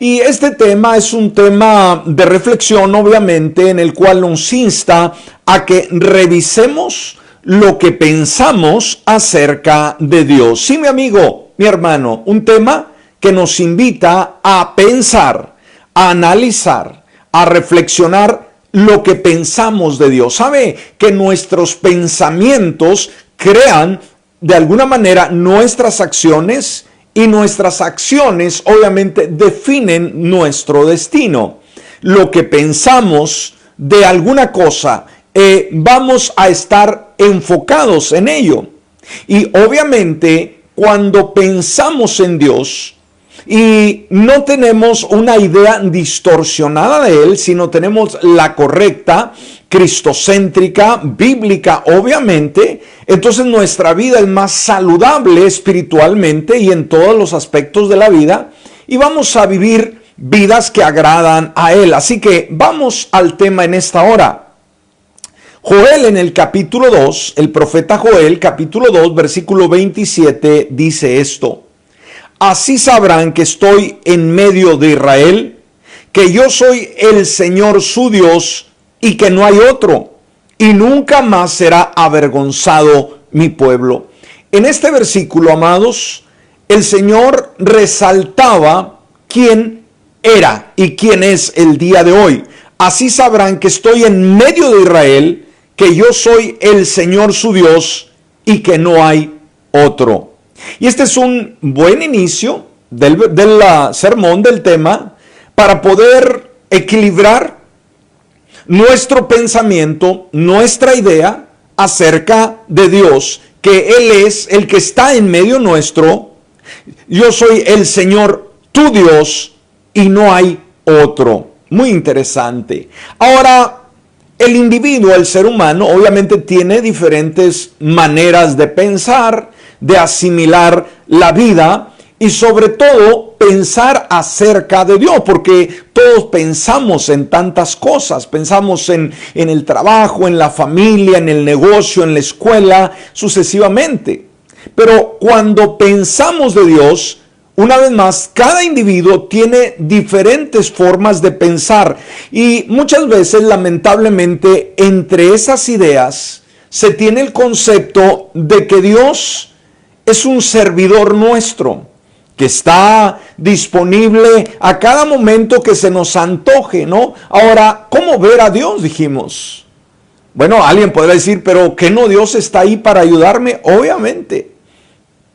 Y este tema es un tema de reflexión, obviamente, en el cual nos insta a que revisemos lo que pensamos acerca de Dios. Sí, mi amigo, mi hermano, un tema que nos invita a pensar, a analizar, a reflexionar lo que pensamos de Dios. ¿Sabe que nuestros pensamientos crean de alguna manera nuestras acciones? Y nuestras acciones obviamente definen nuestro destino. Lo que pensamos de alguna cosa, vamos a estar enfocados en ello. Y obviamente cuando pensamos en Dios y no tenemos una idea distorsionada de Él, sino tenemos la correcta, cristocéntrica, bíblica, obviamente, entonces nuestra vida es más saludable espiritualmente y en todos los aspectos de la vida, y vamos a vivir vidas que agradan a Él. Así que vamos al tema en esta hora. Joel en el capítulo 2, el profeta Joel, capítulo 2, versículo 27, dice esto: así sabrán que estoy en medio de Israel, que yo soy el Señor su Dios y que no hay otro, y nunca más será avergonzado mi pueblo. En este versículo, amados, el Señor resaltaba quién era y quién es el día de hoy. Así sabrán que estoy en medio de Israel, que yo soy el Señor su Dios y que no hay otro. Y este es un buen inicio del sermón, del tema, para poder equilibrar nuestro pensamiento, nuestra idea acerca de Dios, que Él es el que está en medio nuestro. Yo soy el Señor tu Dios y no hay otro. Muy interesante. Ahora, el individuo, el ser humano, obviamente tiene diferentes maneras de pensar, de asimilar la vida y sobre todo pensar acerca de Dios, porque todos pensamos en tantas cosas, pensamos en el trabajo, en la familia, en el negocio, en la escuela, sucesivamente. Pero cuando pensamos de Dios, una vez más, cada individuo tiene diferentes formas de pensar y muchas veces, lamentablemente, entre esas ideas se tiene el concepto de que Dios es un servidor nuestro, que está disponible a cada momento que se nos antoje, ¿no? Ahora, ¿cómo ver a Dios? Dijimos. Bueno, alguien podrá decir, pero ¿qué no Dios está ahí para ayudarme? Obviamente.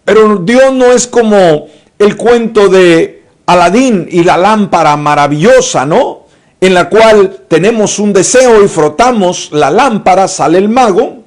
Pero Dios no es como el cuento de Aladín y la lámpara maravillosa, ¿no? En la cual tenemos un deseo y frotamos la lámpara, sale el mago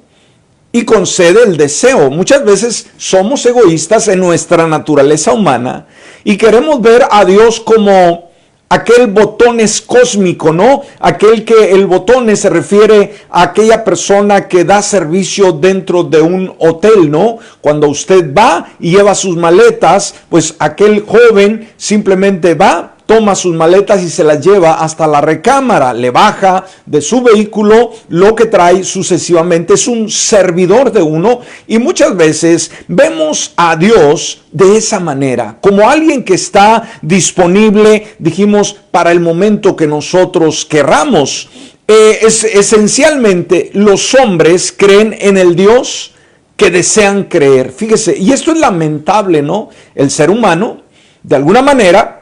y concede el deseo. Muchas veces somos egoístas en nuestra naturaleza humana y queremos ver a Dios como aquel botones cósmico, ¿no? Aquel que el botones se refiere a aquella persona que da servicio dentro de un hotel, ¿no? Cuando usted va y lleva sus maletas, pues aquel joven simplemente va, toma sus maletas y se las lleva hasta la recámara, le baja de su vehículo lo que trae sucesivamente. Es un servidor de uno y muchas veces vemos a Dios de esa manera, como alguien que está disponible, dijimos, para el momento que nosotros querramos. Esencialmente los hombres creen en el Dios que desean creer. Fíjese, y esto es lamentable, ¿no? El ser humano, de alguna manera,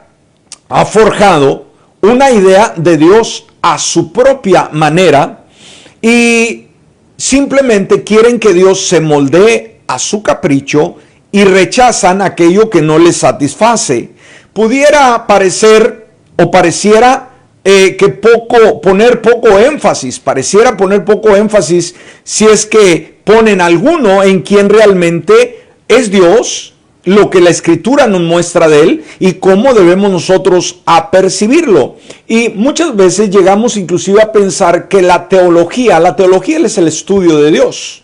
ha forjado una idea de Dios a su propia manera y simplemente quieren que Dios se moldee a su capricho y rechazan aquello que no les satisface. Pudiera parecer o pareciera pareciera poner poco énfasis si es que ponen alguno en quien realmente es Dios, lo que la Escritura nos muestra de Él y cómo debemos nosotros apercibirlo. Y muchas veces llegamos inclusive a pensar que la teología es el estudio de Dios.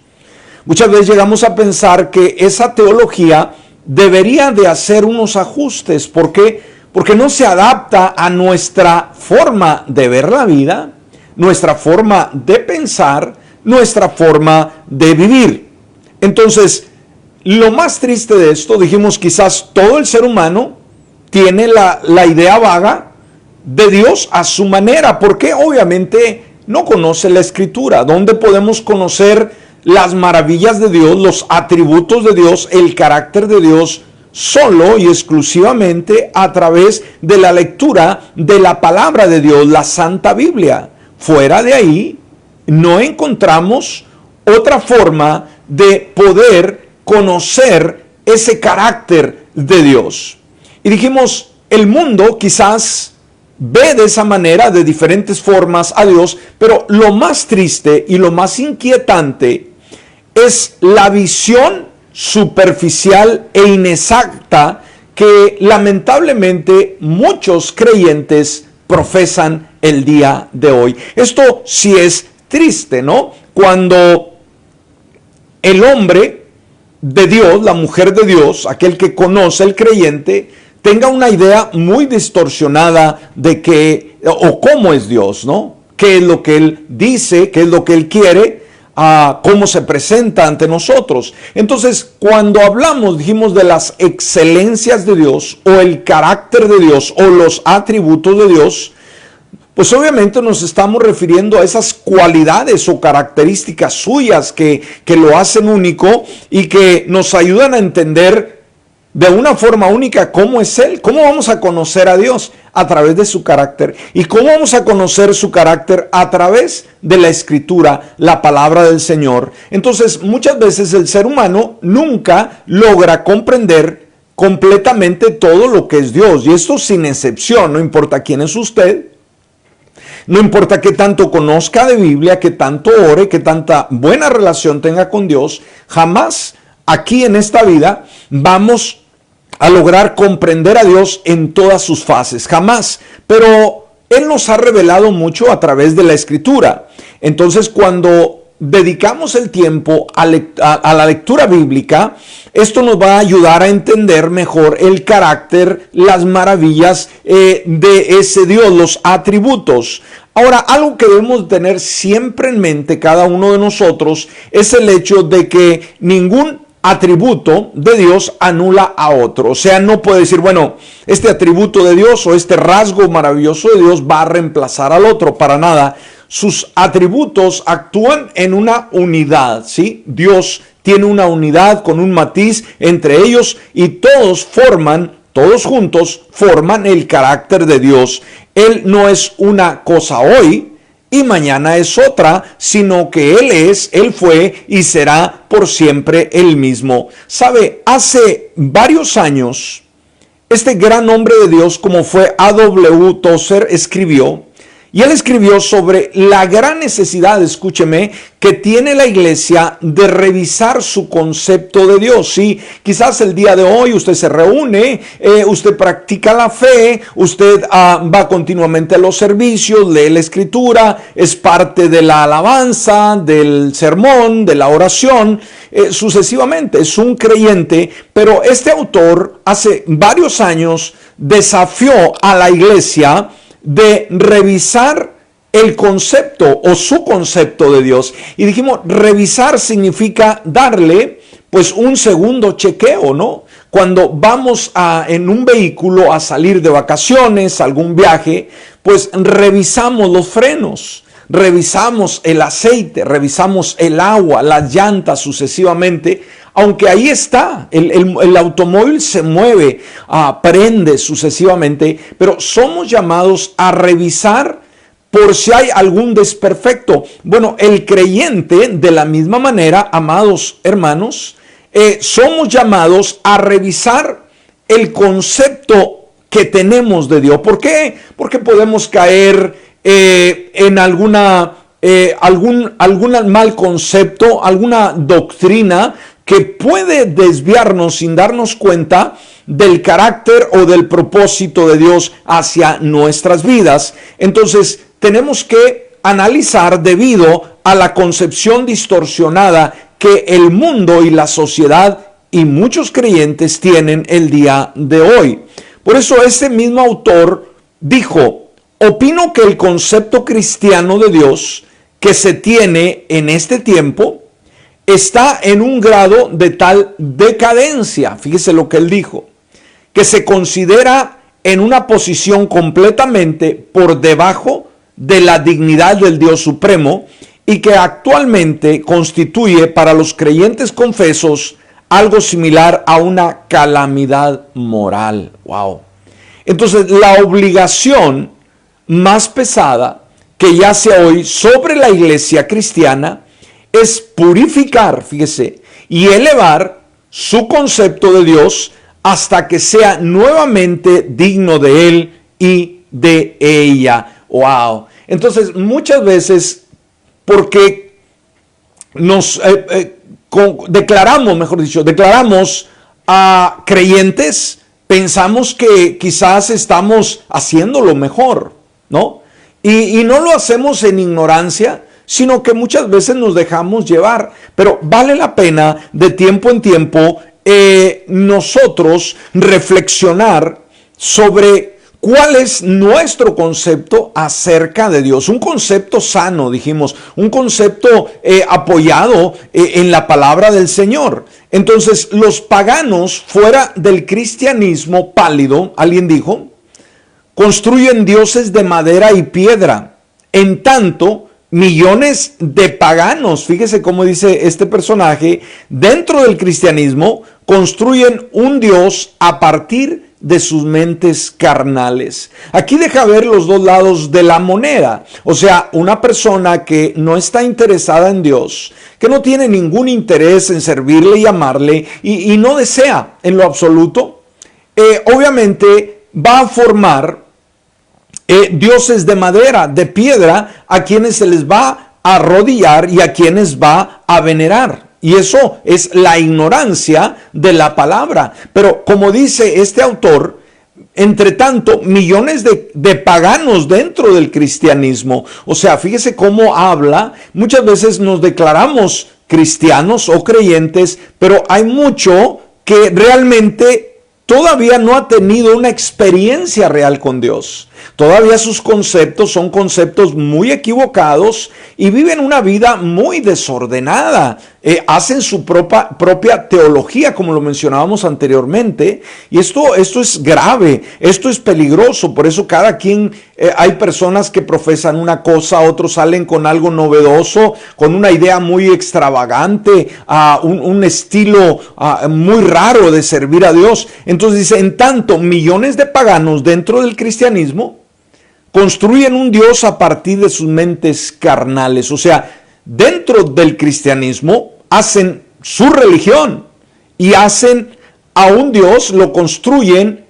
Muchas veces llegamos a pensar que esa teología debería de hacer unos ajustes. ¿Por qué? Porque no se adapta a nuestra forma de ver la vida, nuestra forma de pensar, nuestra forma de vivir. Entonces, lo más triste de esto, dijimos, quizás todo el ser humano tiene la idea vaga de Dios a su manera, porque obviamente no conoce la Escritura. ¿Dónde podemos conocer las maravillas de Dios, los atributos de Dios, el carácter de Dios? Solo y exclusivamente a través de la lectura de la palabra de Dios, la Santa Biblia. Fuera de ahí, no encontramos otra forma de poder conocer ese carácter de Dios. Y dijimos, el mundo quizás ve de esa manera, de diferentes formas a Dios, pero lo más triste y lo más inquietante es la visión superficial e inexacta que lamentablemente muchos creyentes profesan el día de hoy. Esto sí es triste, ¿no? Cuando el hombre de Dios, la mujer de Dios, aquel que conoce, el creyente, tenga una idea muy distorsionada de qué o cómo es Dios, ¿no? ¿Qué es lo que Él dice? ¿Qué es lo que Él quiere? Cómo se presenta ante nosotros. Entonces, cuando hablamos, dijimos, de las excelencias de Dios o el carácter de Dios o los atributos de Dios, pues obviamente nos estamos refiriendo a esas cualidades o características suyas que lo hacen único y que nos ayudan a entender de una forma única cómo es Él. ¿Cómo vamos a conocer a Dios? A través de su carácter. ¿Y cómo vamos a conocer su carácter? A través de la Escritura, la palabra del Señor. Entonces, muchas veces el ser humano nunca logra comprender completamente todo lo que es Dios. Y esto sin excepción, no importa quién es usted, no importa qué tanto conozca de Biblia, qué tanto ore, qué tanta buena relación tenga con Dios, jamás aquí en esta vida vamos a lograr comprender a Dios en todas sus fases, jamás. Pero Él nos ha revelado mucho a través de la Escritura. Entonces, cuando dedicamos el tiempo a la lectura bíblica, esto nos va a ayudar a entender mejor el carácter, las maravillas de ese Dios, los atributos. Ahora, algo que debemos tener siempre en mente cada uno de nosotros es el hecho de que ningún atributo de Dios anula a otro. O sea, no puede decir, bueno, este atributo de Dios o este rasgo maravilloso de Dios va a reemplazar al otro, para nada. Sus atributos actúan en una unidad, ¿sí? Dios tiene una unidad con un matiz entre ellos y todos juntos forman el carácter de Dios. Él no es una cosa hoy y mañana es otra, sino que Él fue y será por siempre el mismo. ¿Sabe? Hace varios años, este gran hombre de Dios, como fue A.W. Tozer, escribió, y él escribió sobre la gran necesidad, escúcheme, que tiene la iglesia de revisar su concepto de Dios. Sí, quizás el día de hoy usted se reúne, usted practica la fe, usted va continuamente a los servicios, lee la Escritura, es parte de la alabanza, del sermón, de la oración, sucesivamente, es un creyente. Pero este autor hace varios años desafió a la iglesia de revisar el concepto o su concepto de Dios. Y dijimos, revisar significa darle pues un segundo chequeo, ¿no? Cuando vamos en un vehículo a salir de vacaciones, algún viaje, pues revisamos los frenos, revisamos el aceite, revisamos el agua, las llantas sucesivamente. Aunque ahí está, el automóvil se mueve, prende sucesivamente, pero somos llamados a revisar por si hay algún desperfecto. Bueno, el creyente, de la misma manera, amados hermanos, somos llamados a revisar el concepto que tenemos de Dios. ¿Por qué? Porque podemos caer en algún mal concepto, alguna doctrina que puede desviarnos sin darnos cuenta del carácter o del propósito de Dios hacia nuestras vidas. Entonces, tenemos que analizar debido a la concepción distorsionada que el mundo y la sociedad y muchos creyentes tienen el día de hoy. Por eso ese mismo autor dijo, opino que el concepto cristiano de Dios que se tiene en este tiempo está en un grado de tal decadencia, fíjese lo que él dijo, que se considera en una posición completamente por debajo de la dignidad del Dios Supremo y que actualmente constituye para los creyentes confesos algo similar a una calamidad moral. Wow. Entonces, la obligación más pesada que yace hoy sobre la iglesia cristiana es purificar, fíjese, y elevar su concepto de Dios hasta que sea nuevamente digno de Él y de ella. ¡Wow! Entonces, muchas veces, porque nos declaramos a creyentes, pensamos que quizás estamos haciendo lo mejor, ¿no? Y no lo hacemos en ignorancia, sino que muchas veces nos dejamos llevar. Pero vale la pena de tiempo en tiempo nosotros reflexionar sobre cuál es nuestro concepto acerca de Dios. Un concepto sano, dijimos, un concepto apoyado en la palabra del Señor. Entonces, los paganos fuera del cristianismo pálido, alguien dijo, construyen dioses de madera y piedra. En tanto, millones de paganos, fíjese cómo dice este personaje, dentro del cristianismo construyen un Dios a partir de sus mentes carnales. Aquí deja ver los dos lados de la moneda. O sea, una persona que no está interesada en Dios, que no tiene ningún interés en servirle y amarle y no desea en lo absoluto, obviamente va a formar dioses de madera, de piedra, a quienes se les va a arrodillar y a quienes va a venerar. Y eso es la ignorancia de la palabra. Pero como dice este autor, entre tanto, millones de paganos dentro del cristianismo. O sea, fíjese cómo habla. Muchas veces nos declaramos cristianos o creyentes, pero hay mucho que realmente todavía no ha tenido una experiencia real con Dios. Todavía sus conceptos son conceptos muy equivocados y viven una vida muy desordenada. Hacen su propia teología, como lo mencionábamos anteriormente. Y esto es grave, esto es peligroso. Por eso cada quien, hay personas que profesan una cosa, otros salen con algo novedoso, con una idea muy extravagante, un estilo muy raro de servir a Dios. Entonces dice, en tanto, millones de paganos dentro del cristianismo construyen un Dios a partir de sus mentes carnales. O sea, dentro del cristianismo hacen su religión y hacen a un Dios, lo construyen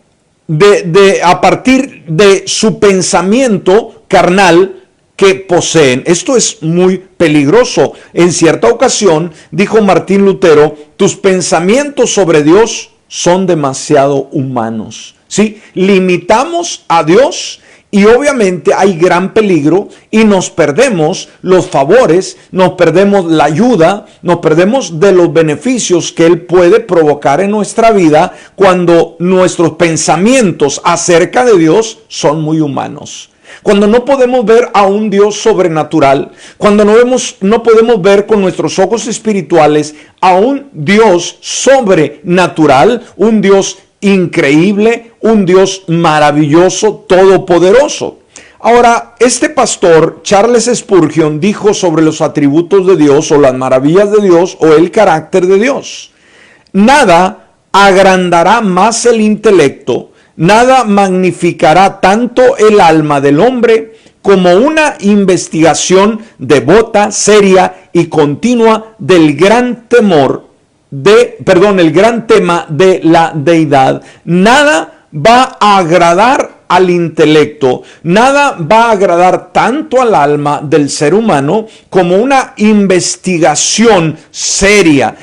a partir de su pensamiento carnal que poseen. Esto es muy peligroso. En cierta ocasión dijo Martín Lutero, tus pensamientos sobre Dios son demasiado humanos. ¿Sí? Limitamos a Dios y obviamente hay gran peligro y nos perdemos los favores, nos perdemos la ayuda, nos perdemos de los beneficios que Él puede provocar en nuestra vida cuando nuestros pensamientos acerca de Dios son muy humanos. Cuando no podemos ver a un Dios sobrenatural, cuando no podemos ver con nuestros ojos espirituales a un Dios sobrenatural, un Dios increíble, un Dios maravilloso, todopoderoso. Ahora, este pastor, Charles Spurgeon, dijo sobre los atributos de Dios o las maravillas de Dios o el carácter de Dios. Nada agrandará más el intelecto, nada magnificará tanto el alma del hombre como una investigación devota, seria y continua del gran el gran tema de la deidad. Nada va a agradar al intelecto, nada va a agradar tanto al alma del ser humano como una investigación seria,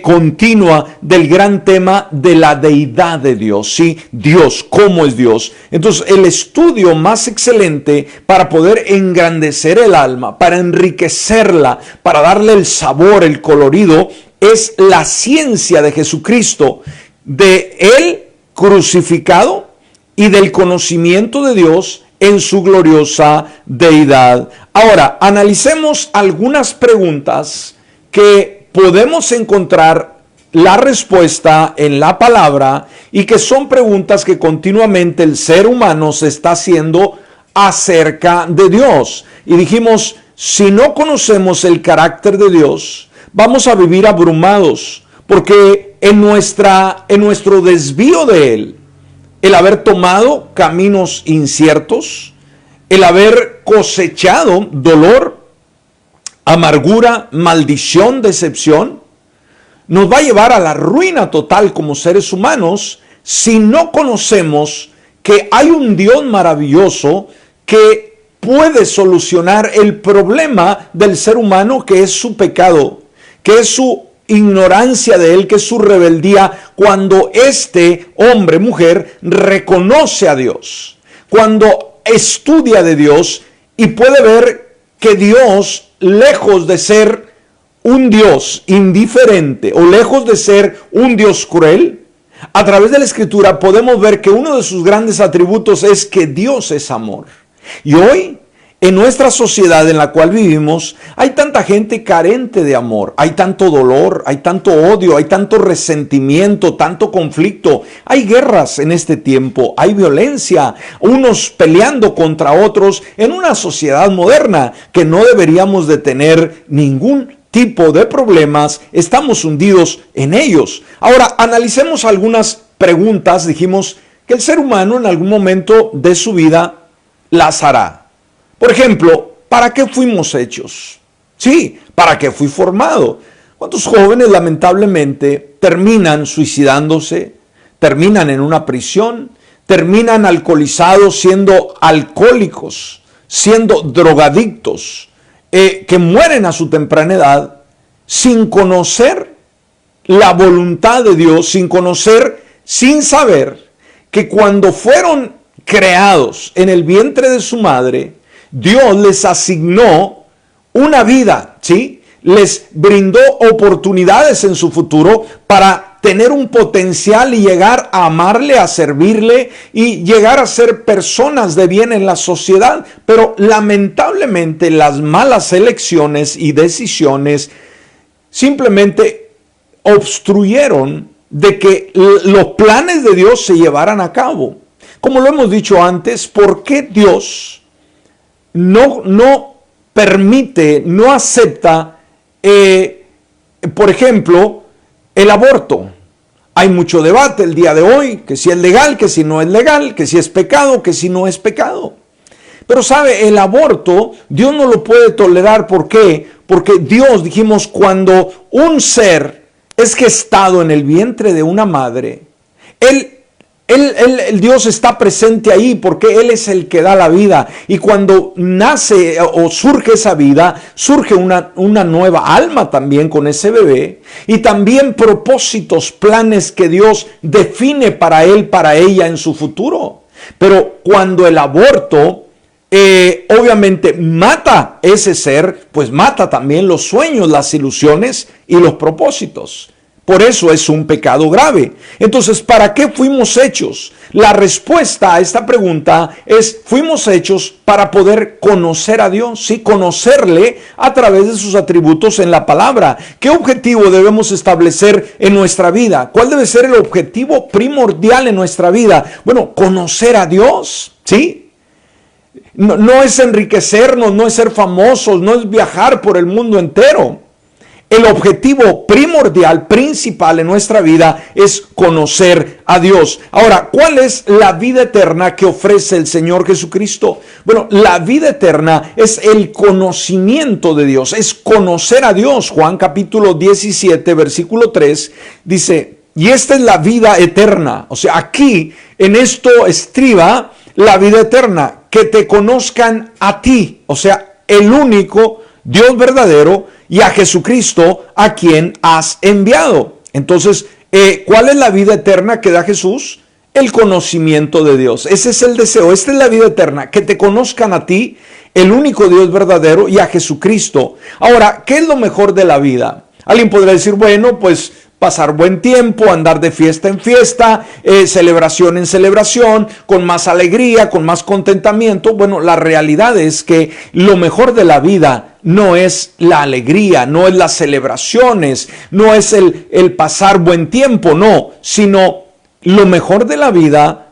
continua del gran tema de la deidad de Dios. ¿Sí? Dios, ¿cómo es Dios? Entonces, el estudio más excelente para poder engrandecer el alma, para enriquecerla, para darle el sabor, el colorido, es la ciencia de Jesucristo, de Él crucificado y del conocimiento de Dios en su gloriosa deidad. Ahora, analicemos algunas preguntas que podemos encontrar la respuesta en la palabra y que son preguntas que continuamente el ser humano se está haciendo acerca de Dios. Y dijimos, si no conocemos el carácter de Dios, vamos a vivir abrumados, porque en nuestro desvío de Él, el haber tomado caminos inciertos, el haber cosechado dolor, amargura, maldición, decepción, nos va a llevar a la ruina total como seres humanos si no conocemos que hay un Dios maravilloso que puede solucionar el problema del ser humano, que es su pecado, que es su ignorancia de él, que es su rebeldía, cuando este hombre, mujer, reconoce a Dios, cuando estudia de Dios y puede ver que Dios, lejos de ser un Dios indiferente o lejos de ser un Dios cruel, a través de la Escritura podemos ver que uno de sus grandes atributos es que Dios es amor. Y hoy, en nuestra sociedad en la cual vivimos, hay tanta gente carente de amor, hay tanto dolor, hay tanto odio, hay tanto resentimiento, tanto conflicto, hay guerras en este tiempo, hay violencia, unos peleando contra otros en una sociedad moderna que no deberíamos de tener ningún tipo de problemas, estamos hundidos en ellos. Ahora, analicemos algunas preguntas. Dijimos que el ser humano en algún momento de su vida las hará. Por ejemplo, ¿para qué fuimos hechos? Sí, ¿para qué fui formado? ¿Cuántos jóvenes lamentablemente terminan suicidándose, terminan en una prisión, terminan alcoholizados, siendo alcohólicos, siendo drogadictos, que mueren a su temprana edad sin conocer la voluntad de Dios, sin saber que cuando fueron creados en el vientre de su madre, Dios les asignó una vida, ¿sí? Les brindó oportunidades en su futuro para tener un potencial y llegar a amarle, a servirle y llegar a ser personas de bien en la sociedad. Pero lamentablemente las malas elecciones y decisiones simplemente obstruyeron de que los planes de Dios se llevaran a cabo. Como lo hemos dicho antes, ¿por qué Dios no permite, no acepta, por ejemplo, el aborto? Hay mucho debate el día de hoy, que si es legal, que si no es legal, que si es pecado, que si no es pecado. Pero sabe, el aborto, Dios no lo puede tolerar. ¿Por qué? Porque Dios, dijimos, cuando un ser es gestado en el vientre de una madre, el Dios está presente ahí porque Él es el que da la vida. Y cuando nace o surge esa vida, surge una nueva alma también con ese bebé. Y también propósitos, planes que Dios define para él, para ella en su futuro. Pero cuando el aborto obviamente mata ese ser, pues mata también los sueños, las ilusiones y los propósitos. Por eso es un pecado grave. Entonces, ¿para qué fuimos hechos? La respuesta a esta pregunta es: fuimos hechos para poder conocer a Dios, ¿sí? Conocerle a través de sus atributos en la palabra. ¿Qué objetivo debemos establecer en nuestra vida? ¿Cuál debe ser el objetivo primordial en nuestra vida? Bueno, conocer a Dios, ¿sí? No es enriquecernos, no es ser famosos, no es viajar por el mundo entero. El objetivo primordial, principal en nuestra vida es conocer a Dios. Ahora, ¿cuál es la vida eterna que ofrece el Señor Jesucristo? Bueno, la vida eterna es el conocimiento de Dios, es conocer a Dios. Juan capítulo 17, versículo 3, dice: y esta es la vida eterna. O sea, aquí en esto estriba la vida eterna, que te conozcan a ti, o sea, el único Dios verdadero, y a Jesucristo a quien has enviado. Entonces, ¿cuál es la vida eterna que da Jesús? El conocimiento de Dios. Ese es el deseo, esta es la vida eterna, que te conozcan a ti, el único Dios verdadero, y a Jesucristo. Ahora, ¿qué es lo mejor de la vida? Alguien podría decir, bueno, pues pasar buen tiempo, andar de fiesta en fiesta, celebración en celebración, con más alegría, con más contentamiento. Bueno, la realidad es que lo mejor de la vida no es la alegría, no es las celebraciones, no es el pasar buen tiempo, no, sino lo mejor de la vida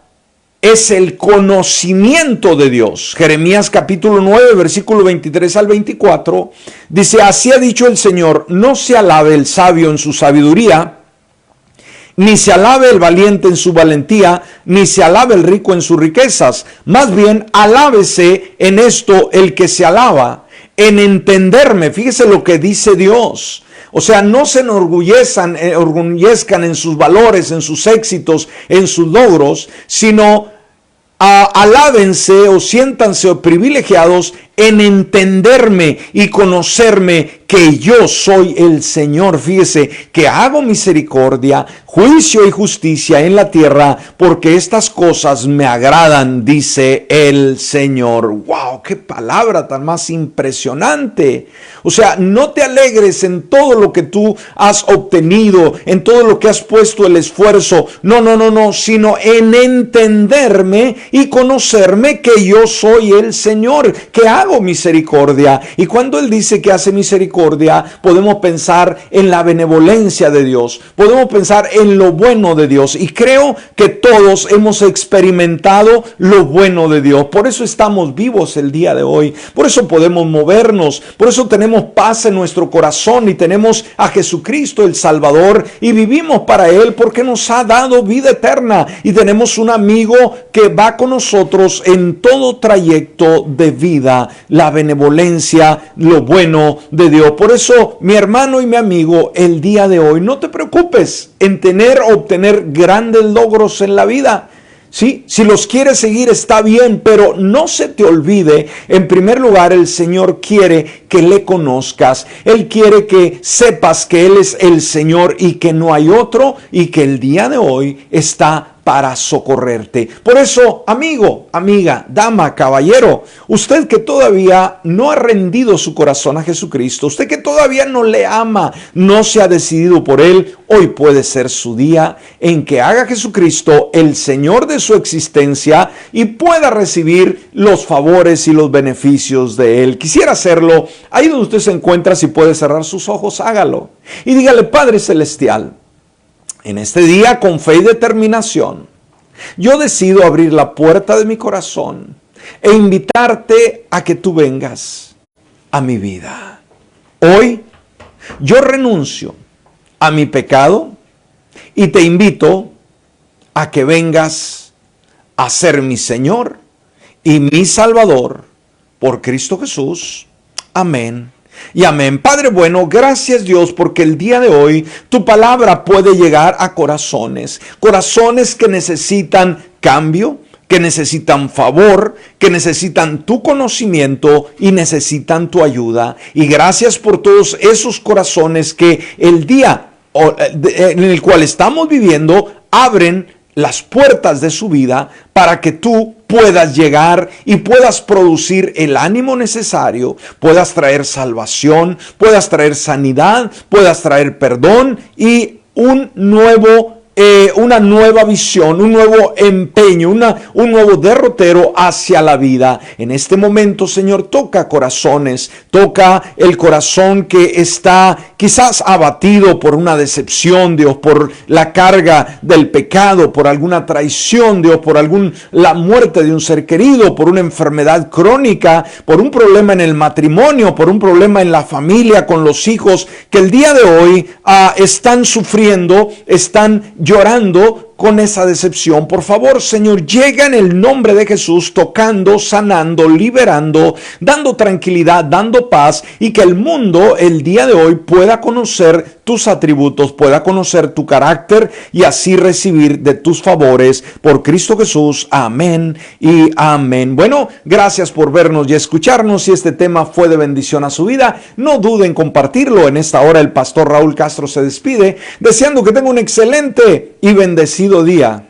es el conocimiento de Dios. Jeremías capítulo 9, versículo 23 al 24, dice: así ha dicho el Señor, no se alabe el sabio en su sabiduría, ni se alabe el valiente en su valentía, ni se alabe el rico en sus riquezas. Más bien, alábese en esto el que se alaba, en entenderme. Fíjese lo que dice Dios. O sea, no se enorgullezcan en sus valores, en sus éxitos, en sus logros, sino alábense o siéntanse privilegiados en entenderme y conocerme que yo soy el Señor. Fíjese que hago misericordia, juicio y justicia en la tierra, porque estas cosas me agradan, dice el Señor. ¡Wow! ¡Qué palabra tan más impresionante! O sea, no te alegres en todo lo que tú has obtenido, en todo lo que has puesto el esfuerzo. No, sino en entenderme y conocerme que yo soy el Señor, que hago misericordia. Y cuando Él dice que hace misericordia, podemos pensar en la benevolencia de Dios, podemos pensar en lo bueno de Dios, y creo que todos hemos experimentado lo bueno de Dios. Por eso estamos vivos el día de hoy, por eso podemos movernos, por eso tenemos paz en nuestro corazón y tenemos a Jesucristo el Salvador y vivimos para Él, porque nos ha dado vida eterna y tenemos un amigo que va con nosotros en todo trayecto de vida. La benevolencia, lo bueno de Dios. Por eso, mi hermano y mi amigo, el día de hoy, no te preocupes en obtener grandes logros en la vida. ¿Sí? Si los quieres seguir está bien, pero no se te olvide, en primer lugar, el Señor quiere que le conozcas. Él quiere que sepas que Él es el Señor y que no hay otro, y que el día de hoy está para socorrerte. Por eso, amigo, amiga, dama, caballero, usted que todavía no ha rendido su corazón a Jesucristo, usted que todavía no le ama, no se ha decidido por Él, hoy puede ser su día en que haga Jesucristo el Señor de su existencia y pueda recibir los favores y los beneficios de Él. Quisiera hacerlo ahí donde usted se encuentra. Si puede cerrar sus ojos, hágalo y dígale: Padre Celestial, en este día, con fe y determinación, yo decido abrir la puerta de mi corazón e invitarte a que tú vengas a mi vida. Hoy yo renuncio a mi pecado y te invito a que vengas a ser mi Señor y mi Salvador por Cristo Jesús. Amén y amén. Padre bueno, gracias Dios, porque el día de hoy tu palabra puede llegar a corazones que necesitan cambio, que necesitan favor, que necesitan tu conocimiento y necesitan tu ayuda. Y gracias por todos esos corazones que el día en el cual estamos viviendo abren las puertas de su vida para que tú puedas llegar y puedas producir el ánimo necesario, puedas traer salvación, puedas traer sanidad, puedas traer perdón y una nueva visión, un nuevo empeño, un nuevo derrotero hacia la vida. En este momento, Señor, toca corazones, toca el corazón que está quizás abatido por una decepción, Dios, por la carga del pecado, por alguna traición, Dios, por la muerte de un ser querido, por una enfermedad crónica, por un problema en el matrimonio, por un problema en la familia, con los hijos, que el día de hoy están sufriendo, están llorando con esa decepción. Por favor, Señor, llega en el nombre de Jesús, tocando, sanando, liberando, dando tranquilidad, dando paz, y que el mundo el día de hoy pueda conocer tus atributos, pueda conocer tu carácter y así recibir de tus favores por Cristo Jesús. Amén y amén. Bueno, gracias por vernos y escucharnos. Si este tema fue de bendición a su vida, no duden en compartirlo. En esta hora el pastor Raúl Castro se despide, deseando que tenga un excelente y bendecido día.